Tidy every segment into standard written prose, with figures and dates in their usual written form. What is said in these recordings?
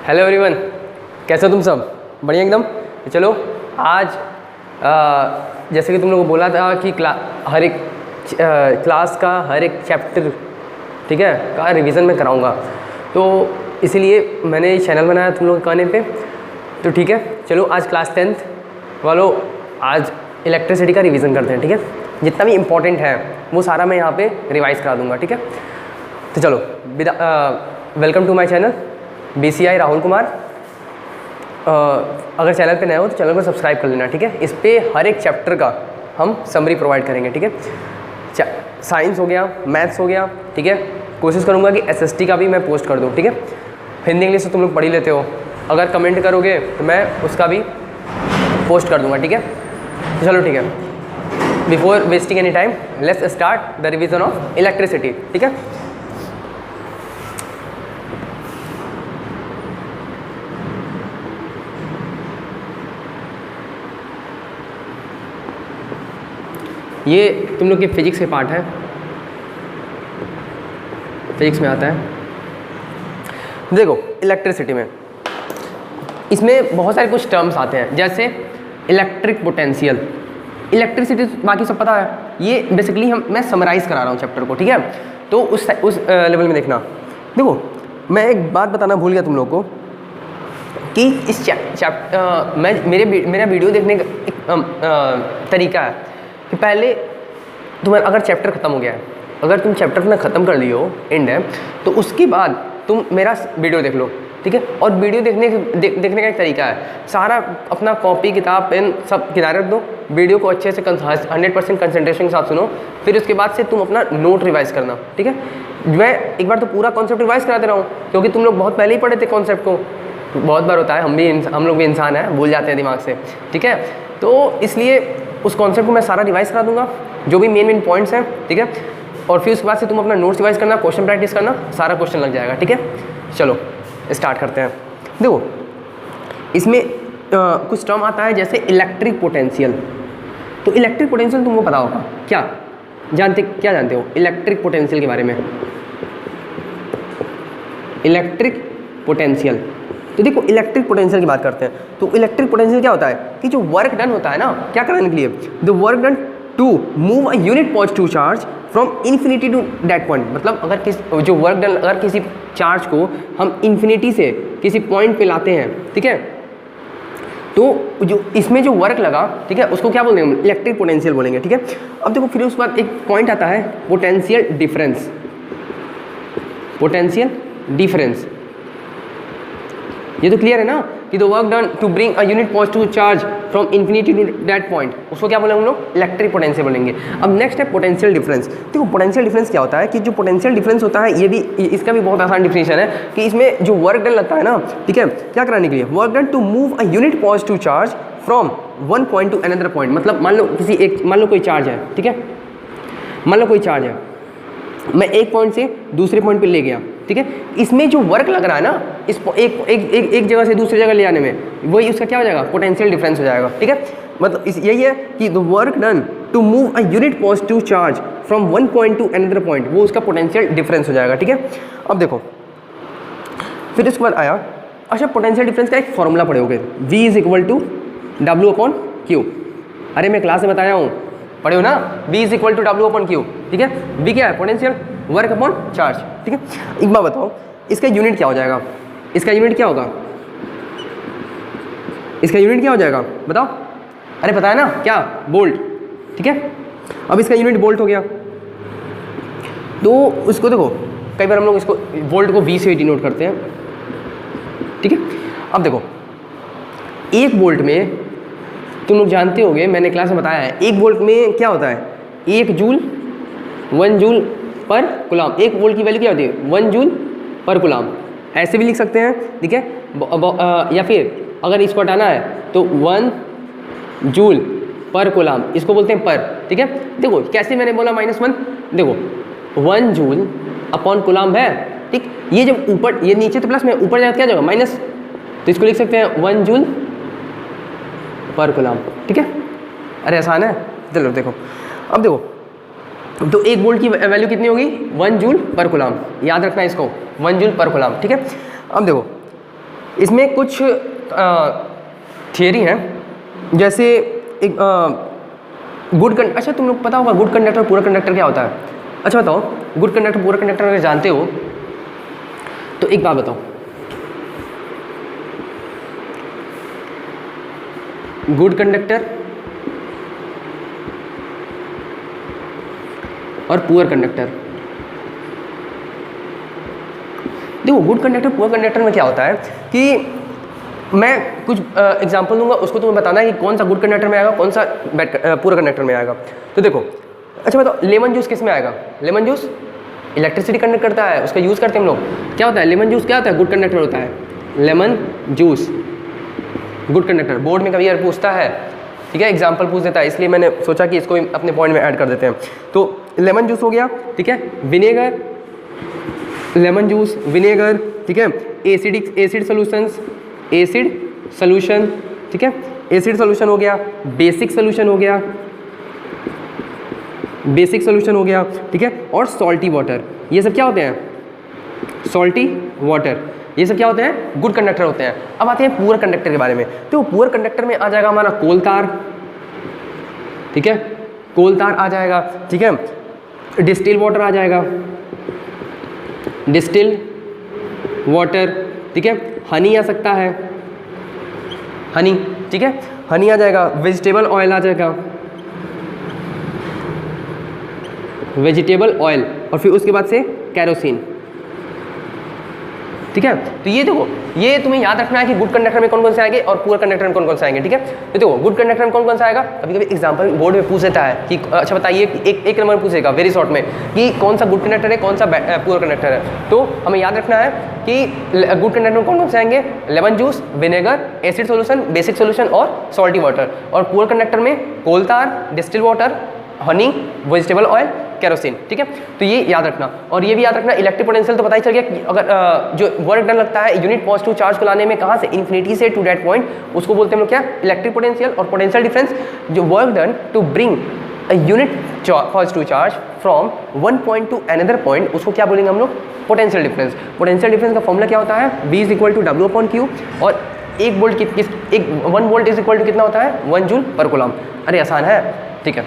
Hello everyone, कैसे हो तुम सब? बढ़िया एकदम। तो चलो आज जैसे कि तुम लोगों को बोला था कि हर एक क्लास का हर एक चैप्टर, ठीक है, का रिवीजन मैं कराऊंगा, तो इसीलिए मैंने चैनल बनाया तुम लोगों के कहने पे। तो ठीक है, चलो आज क्लास 10th वालों आज इलेक्ट्रिसिटी का रिवीजन करते हैं। ठीक है, जितना भी इम्पोर्टेंट है वो सारा मैं यहाँ पे रिवाइज करा दूंगा। ठीक है, तो चलो welcome to my channel BCI Rahul Kumar. अगर चैनल पे नए हो तो चैनल को सब्सक्राइब कर लेना। ठीक है, इस पे हर एक चैप्टर का हम समरी प्रोवाइड करेंगे। ठीक है, साइंस हो गया, मैथ्स हो गया। ठीक है, कोशिश करूँगा कि SST का भी मैं पोस्ट कर दूँ। ठीक है, हिंदी इंग्लिश तो तुम लोग पढ़ ही लेते हो, अगर कमेंट करोगे तो मैं उसका भी पोस्ट कर दूँगा। ठीक है, तो चलो ठीक है, before wasting any time let's start the revision of electricity. ठीक है, ये तुम लोग के फिजिक्स के पार्ट है, फिजिक्स में आता है। देखो इलेक्ट्रिसिटी में इसमें बहुत सारे कुछ टर्म्स आते हैं, जैसे इलेक्ट्रिक पोटेंशियल। इलेक्ट्रिसिटी बाकी सब पता है, ये बेसिकली मैं समराइज करा रहा हूँ चैप्टर को। ठीक है, तो उस लेवल में देखना। देखो मैं एक बात बताना भूल गया तुम लोग को कि इस मेरा वीडियो देखने का एक तरीका है कि पहले तुम्हारा अगर चैप्टर ख़त्म हो गया है, अगर तुम चैप्टर अपना ख़त्म कर लियो, एंड है, तो उसके बाद तुम मेरा वीडियो देख लो। ठीक है, और वीडियो देखने का एक तरीका है, सारा अपना कॉपी किताब पेन सब किनारे रख दो, वीडियो को अच्छे से 100% कंसंट्रेशन के साथ सुनो, फिर उसके बाद से तुम अपना नोट रिवाइज करना। ठीक है, मैं एक बार तो पूरा कॉन्सेप्ट रिवाइज कराते रहा हूँ, क्योंकि तुम लोग बहुत पहले ही पढ़े थे कॉन्सेप्ट को। बहुत बार होता है, हम लोग भी इंसान हैं, भूल जाते हैं दिमाग से। ठीक है, तो इसलिए उस कॉन्सेप्ट को मैं सारा रिवाइज करा दूंगा, जो भी मेन पॉइंट्स हैं। ठीक है, और फिर उसके बाद से तुम अपना नोट्स रिवाइज करना, क्वेश्चन प्रैक्टिस करना, सारा क्वेश्चन लग जाएगा। ठीक है, चलो स्टार्ट करते हैं। देखो इसमें कुछ टर्म आता है जैसे इलेक्ट्रिक पोटेंशियल। तो इलेक्ट्रिक पोटेंशियल तुमको पता होगा, क्या जानते हो इलेक्ट्रिक पोटेंशियल के बारे में? इलेक्ट्रिक पोटेंशियल, तो देखो इलेक्ट्रिक पोटेंशियल की बात करते हैं। तो इलेक्ट्रिक पोटेंशियल क्या होता है कि जो वर्क डन होता है ना, क्या कराने के लिए, the work done to move a unit positive charge from infinity to that point. मतलब अगर जो वर्क डन, अगर किसी चार्ज को हम इन्फिनिटी से किसी पॉइंट पे लाते हैं, ठीक है, तो जो इसमें जो वर्क लगा, ठीक है, उसको क्या बोलेंगे? इलेक्ट्रिक पोटेंशियल बोलेंगे। ठीक है, अब देखो फिर उसके बाद एक पॉइंट आता है पोटेंशियल डिफरेंस। पोटेंशियल डिफरेंस, ये तो क्लियर है ना कि the work done to bring a unit positive charge from infinity to that point, उसको क्या बोलेंगे हम लोग? इलेक्ट्रिक पोटेंशियल बोलेंगे। अब नेक्स्ट है पोटेंशियल डिफरेंस। देखो पोटेंशियल डिफरेंस क्या होता है कि जो पोटेंशियल डिफरेंस होता है, ये भी इसका भी बहुत आसान डिफिनेशन है कि इसमें जो वर्क डन लगता है ना, ठीक है, क्या कराने के लिए? Work done to move a unit positive charge from one point to another point. मतलब मान लो कोई चार्ज है, ठीक है, मान लो कोई चार्ज है, मैं एक पॉइंट से दूसरे पॉइंट पे ले गया, ठीक है, इसमें जो वर्क लग रहा है ना, इस एक जगह से दूसरी जगह ले जाने में, वही उसका क्या हो जाएगा? पोटेंशियल डिफरेंस हो जाएगा। ठीक है, मतलब यही है कि the work done to move a unit positive charge from one point to another point, वो उसका पोटेंशियल डिफरेंस हो जाएगा। ठीक है, अब देखो फिर उसके बाद आया, अच्छा पोटेंशियल डिफरेंस का एक फॉर्मूला पढ़ोगे, V = W/Q। अरे मैं क्लास में बताया हूँ, पढ़े हो ना, V = W/Q। ठीक है, V क्या है? Potential, work upon charge. ठीक है, एक बार बताओ इसका यूनिट क्या हो जाएगा? इसका यूनिट क्या होगा? इसका यूनिट क्या हो जाएगा बताओ? अरे पता है ना क्या? वोल्ट। ठीक है, अब इसका यूनिट वोल्ट हो गया, तो उसको देखो कई बार हम लोग इसको वोल्ट को V से डिनोट करते हैं। ठीक है, अब देखो एक वोल्ट में तुम लोग जानते होंगे, मैंने क्लास में बताया है, एक वोल्ट में क्या होता है? 1 जूल 1 जूल पर कूलाम। एक वोल्ट की वैल्यू क्या होती है? 1 जूल पर कूलाम। ऐसे भी लिख सकते हैं, ठीक है, या फिर अगर इसको हटाना है तो 1 जूल पर कूलाम, इसको बोलते हैं पर। ठीक है, देखो कैसे मैंने बोला -1, देखो 1 जूल अपॉन कूलाम है। ठीक, ये जब ऊपर, ये नीचे तो प्लस में, ऊपर जाएगा क्या जाएगा? माइनस, तो इसको लिख सकते हैं 1 जूल पर कूलाम। ठीक है, अरे आसान है। चलो देखो, अब देखो तो 1 वोल्ट की वैल्यू कितनी होगी? 1 जूल पर कूलाम, याद रखना इसको, 1 जूल पर कूलाम। ठीक है, अब देखो इसमें कुछ थियरी हैं, जैसे एक अच्छा तुम लोग पता होगा गुड कंडक्टर पूरा कंडक्टर क्या होता है? अच्छा बताओ, गुड कंडक्टर पूरा कंडक्टर अगर जानते हो तो एक बात बताओ, गुड कंडक्टर और पुअर कंडक्टर। देखो गुड कंडक्टर पुअर कंडक्टर में क्या होता है कि मैं कुछ एग्जांपल दूंगा, उसको तुम्हें बताना है कि कौन सा गुड कंडक्टर में आएगा, कौन सा पूरा कंडक्टर में आएगा। तो देखो, अच्छा बताओ लेमन जूस किस में आएगा? लेमन जूस इलेक्ट्रिसिटी कंडक्ट करता है, उसका यूज़ करते हैं हम लोग। क्या होता है लेमन जूस? क्या होता है? गुड कंडक्टर होता है। Lemon juice good conductor. Board में कभी यार पूछता है, ठीक है, एग्जाम्पल पूछ देता है, इसलिए मैंने सोचा कि इसको अपने पॉइंट में ऐड कर देते हैं। तो लेमन जूस हो गया, ठीक है। विनेगर, लेमन जूस, विनेगर, ठीक है। एसिड सॉल्यूशंस, एसिड सॉल्यूशन, ठीक है, एसिड सॉल्यूशन हो गया। बेसिक सॉल्यूशन हो गया, बेसिक सॉल्यूशन हो गया, ठीक है। और सॉल्टी वाटर, ये सब क्या होते हैं? सॉल्टी वाटर, ये सब क्या होते हैं? गुड कंडक्टर होते हैं। अब आते हैं पुअर कंडक्टर के बारे में। तो पुअर कंडक्टर में आ जाएगा हमारा कोल तार, ठीक है, कोल तार आ जाएगा, ठीक है। डिस्टिल वाटर आ जाएगा, डिस्टिल वाटर, ठीक है। हनी आ सकता है, हनी, ठीक है, हनी आ जाएगा। वेजिटेबल ऑयल आ जाएगा, वेजिटेबल ऑयल, और फिर उसके बाद से कैरोसिन, ठीक है। तो ये देखो, ये तुम्हें याद रखना है कि गुड कंडक्टर में कौन कौन से आएंगे और पुअर कंडक्टर में कौन कौन से आएंगे, ठीक है। तो देखो गुड कंडक्टर में कौन कौन सा आएगा, कभी कभी एग्जांपल बोर्ड में पूछ देता है कि अच्छा बताइए, एक नंबर पूछेगा वेरी शॉर्ट में कि कौन सा गुड कंडक्टर है, कौन सा पुअर कंडक्टर है। तो हमें याद रखना है कि गुड कंडक्टर में कौन कौन से आएंगे? Lemon juice, vinegar, acid solution, basic solution और सॉल्टी वाटर। और पुअर कंडक्टर में कोल तार, distil water, Honey, vegetable oil, kerosene, ठीक है। तो ये याद रखना। और ये भी याद रखना, इलेक्ट्रिक पोटेंशियल तो पता ही चल गया कि अगर जो वर्क डन लगता है यूनिट पॉजिटिव चार्ज को लाने में, कहाँ से? इन्फिनिटी से टू दैट पॉइंट, उसको बोलते हैं हम लोग क्या? Electric potential. और पोटेंशियल डिफरेंस, जो work done to bring a unit positive charge from one point to another point, उसको क्या बोलेंगे हम लोग? Potential difference. पोटेंशियल डिफरेंस का फॉर्मूला क्या होता है? V is equal to W/Q। और 1 वोल्ट एक 1 वोल्ट इज इक्वल टू कितना होता है? 1 जूल पर कूलम। अरे आसान है, ठीक है।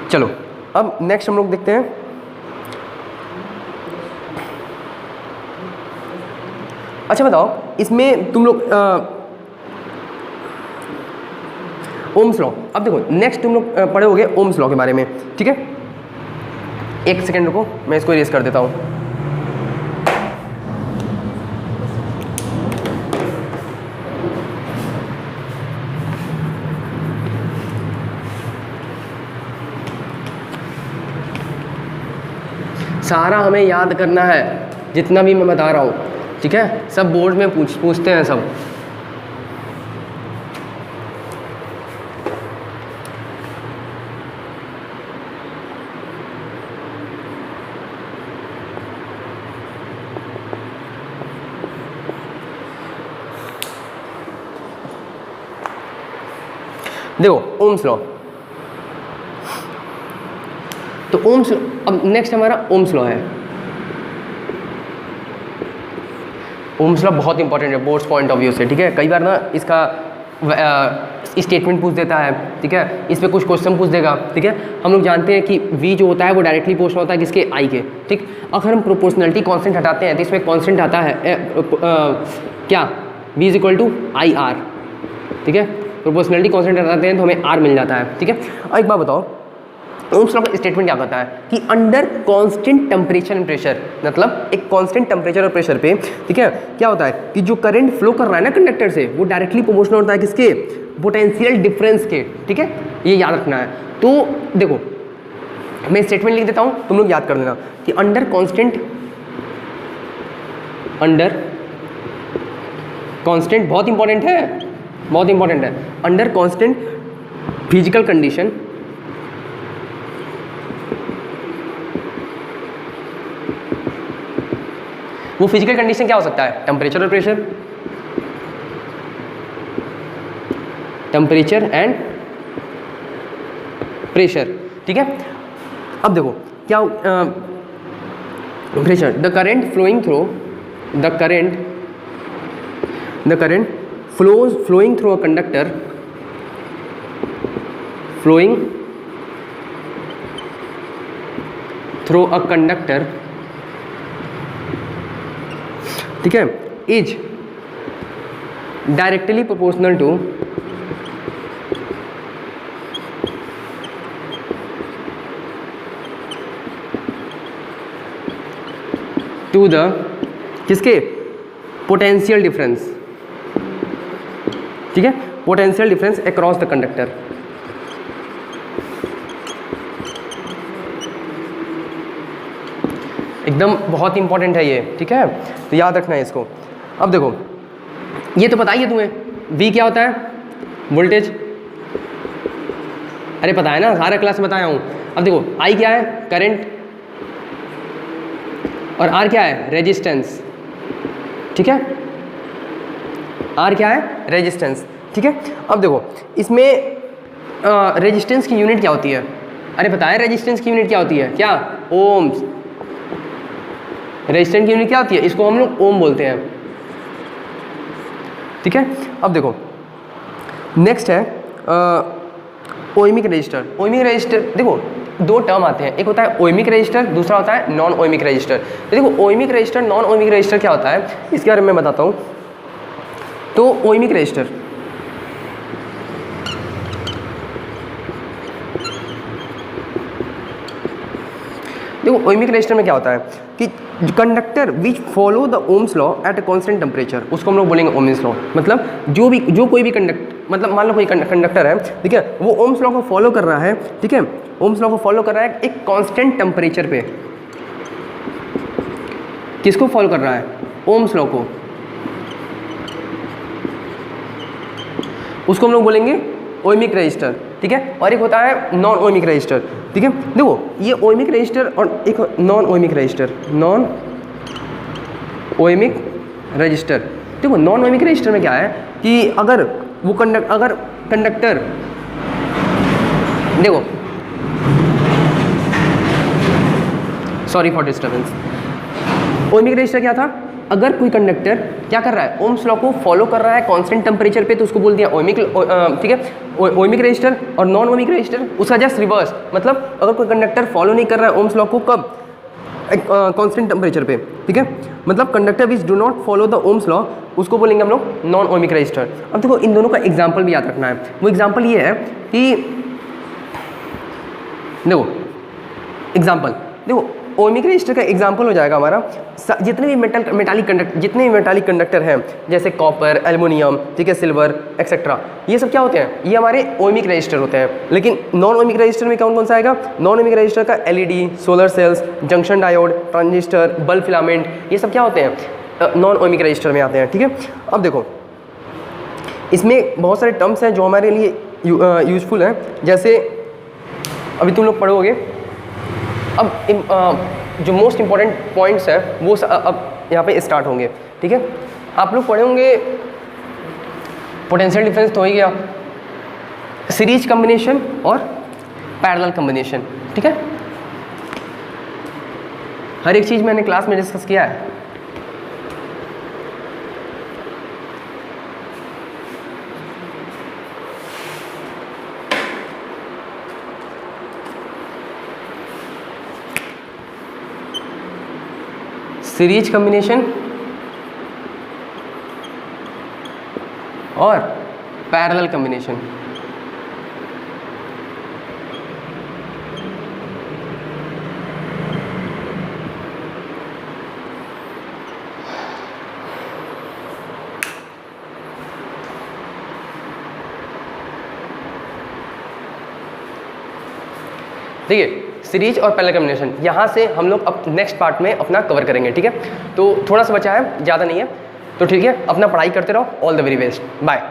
चलो अब नेक्स्ट हम लोग देखते हैं, अच्छा बताओ इसमें तुम लोग ओम्स लॉ। अब देखो नेक्स्ट तुम लोग पढ़े होगे ओम्स लॉ के बारे में, ठीक है। एक सेकेंड रुको, मैं इसको इरेज कर देता हूँ। सारा हमें याद करना है, जितना भी मैं बता रहा हूँ, ठीक है। सब बोर्ड में पूछते हैं सब। देखो ओम्स लॉ, तो ओम्स, अब नेक्स्ट हमारा ओम्स लॉ है। ओम्स लॉ बहुत इंपॉर्टेंट है बोर्ड्स पॉइंट ऑफ व्यू से, ठीक है। कई बार ना इसका स्टेटमेंट पूछ देता है, ठीक है, इस पर कुछ क्वेश्चन पूछ देगा, ठीक है। हम लोग जानते हैं कि v जो होता है वो डायरेक्टली प्रोपोर्शनल होता है किसके? I के, ठीक। अगर हम प्रोपोर्शनलिटी कांस्टेंट हटाते हैं तो इसमें कांस्टेंट आता है क्या? v is equal to IR, ठीक है। प्रोपोर्शनलिटी कांस्टेंट हटाते हैं तो हमें R मिल जाता है, ठीक है। और एक बात बताओ, ओम्स लॉ का स्टेटमेंट क्या कहता है कि under constant temperature and pressure, मतलब एक कांस्टेंट टेम्परेचर और प्रेशर पे, ठीक है, क्या होता है कि जो करंट फ्लो कर रहा है ना कंडक्टर से, वो डायरेक्टली प्रोपोर्शनल होता है किसके? पोटेंशियल डिफरेंस के, ठीक है। ये याद रखना है। तो देखो मैं स्टेटमेंट लिख देता हूँ, तुम लोग याद कर देना कि अंडर कांस्टेंट बहुत इंपॉर्टेंट है, बहुत इंपॉर्टेंट है। अंडर कांस्टेंट फिजिकल कंडीशन, वो फिजिकल कंडीशन क्या हो सकता है? टेम्परेचर और प्रेशर, टेम्परेचर एंड प्रेशर, ठीक है। अब देखो क्या pressure, the current flowing through, the current the current flowing through a conductor, flowing through a conductor, ठीक है, is directly proportional to the किसके पोटेंशियल डिफरेंस, ठीक है, potential difference across the conductor. एकदम बहुत इंपॉर्टेंट है ये, ठीक है, तो याद रखना है इसको। अब देखो ये तो पता ही है तुम्हें, V क्या होता है, वोल्टेज, अरे पता है ना, सारा क्लास में बताया हूँ। अब देखो I क्या है, करंट, और R क्या है, रेजिस्टेंस, ठीक है, R क्या है, रेजिस्टेंस, ठीक है। अब देखो इसमें रेजिस्टेंस की यूनिट क्या होती है, अरे पता है रेजिस्टेंस की यूनिट क्या होती है, क्या, ओम्स। रेजिस्टेंस की यूनिट क्या होती है, इसको हम लोग ओम बोलते हैं, ठीक है। अब देखो नेक्स्ट है ओमिक रजिस्टर। ओमिक रजिस्टर देखो दो टर्म आते हैं, एक होता है ओमिक रजिस्टर, दूसरा होता है नॉन ओमिक रजिस्टर। तो देखो ohmic register, non ohmic register क्या होता है, इसके बारे में बताता हूँ। तो ओमिक रजिस्टर देखो ओमिक रजिस्टर में क्या होता है कि conductor which follow the Ohm's law at a constant temperature, उसको हम लोग बोलेंगे ओम्स लॉ। मतलब जो कोई भी मतलब मान लो कोई कंडक्टर है, ठीक है, वो ओम्स लॉ को फॉलो कर रहा है, ठीक है, ओम्स लॉ को फॉलो कर रहा है एक कांस्टेंट टेम्परेचर पे। किसको फॉलो कर रहा है, ओम्स लॉ को, उसको हम लोग बोलेंगे ओमिक रजिस्टर, ठीक है। और एक होता है नॉन ओमिक रजिस्टर, ठीक है। देखो ये ओमिक रजिस्टर और एक non ohmic register, non ohmic register. देखो नॉन ओमिक रजिस्टर में क्या है कि अगर वो कंडक्टर देखो, sorry for disturbance, ohmic register क्या था, अगर कोई कंडक्टर क्या कर रहा है, ओम्स लॉ को फॉलो कर रहा है कांस्टेंट टेम्परेचर पे, तो उसको बोल दिया ओमिक, ठीक है, ओमिक रजिस्टर। और नॉन ओमिक रजिस्टर उसका जस्ट रिवर्स, मतलब अगर कोई कंडक्टर फॉलो नहीं कर रहा है ओम्स लॉ को, कब, कांस्टेंट टेम्परेचर पे, ठीक है, मतलब conductor which do not follow the Ohm's law, उसको बोलेंगे हम लोग नॉन ओमिक रजिस्टर। अब देखो इन दोनों का एग्जाम्पल भी याद रखना है। वो एग्जाम्पल ये है कि देखो एग्जाम्पल देखो ओमिक रजिस्टर का एग्जांपल हो जाएगा हमारा जितने भी मेटालिक कंडक्टर हैं, जैसे कॉपर, एल्युमिनियम, ठीक है, सिल्वर एक्सेट्रा, ये सब क्या होते हैं, ये हमारे ओमिक रजिस्टर होते हैं। लेकिन नॉन ओमिक रजिस्टर में कौन कौन सा आएगा, नॉन ओमिक रजिस्टर का LED, solar cells, junction diode, transistor, bulb filament, ये सब क्या होते हैं, नॉन ओमिक रजिस्टर में आते हैं, ठीक है। अब देखो इसमें बहुत सारे टर्म्स हैं जो हमारे लिए यूजफुल हैं, जैसे अभी तुम लोग पढ़ोगे। अब जो मोस्ट इम्पॉर्टेंट पॉइंट्स हैं वो अब यहाँ पे स्टार्ट होंगे, ठीक है। आप लोग पढ़े होंगे पोटेंशियल डिफरेंस तो हो ही गया, सीरीज कॉम्बिनेशन और पैरेलल कॉम्बिनेशन, ठीक है। हर एक चीज़ मैंने क्लास में डिस्कस किया है। सीरीज कॉम्बिनेशन और पैरेलल कॉम्बिनेशन, देखिए सीरीज और पैरेलल कॉम्बिनेशन यहाँ से हम लोग अब नेक्स्ट पार्ट में अपना कवर करेंगे, ठीक है। तो थोड़ा सा बचा है, ज़्यादा नहीं है, तो ठीक है, अपना पढ़ाई करते रहो। All the very best, bye.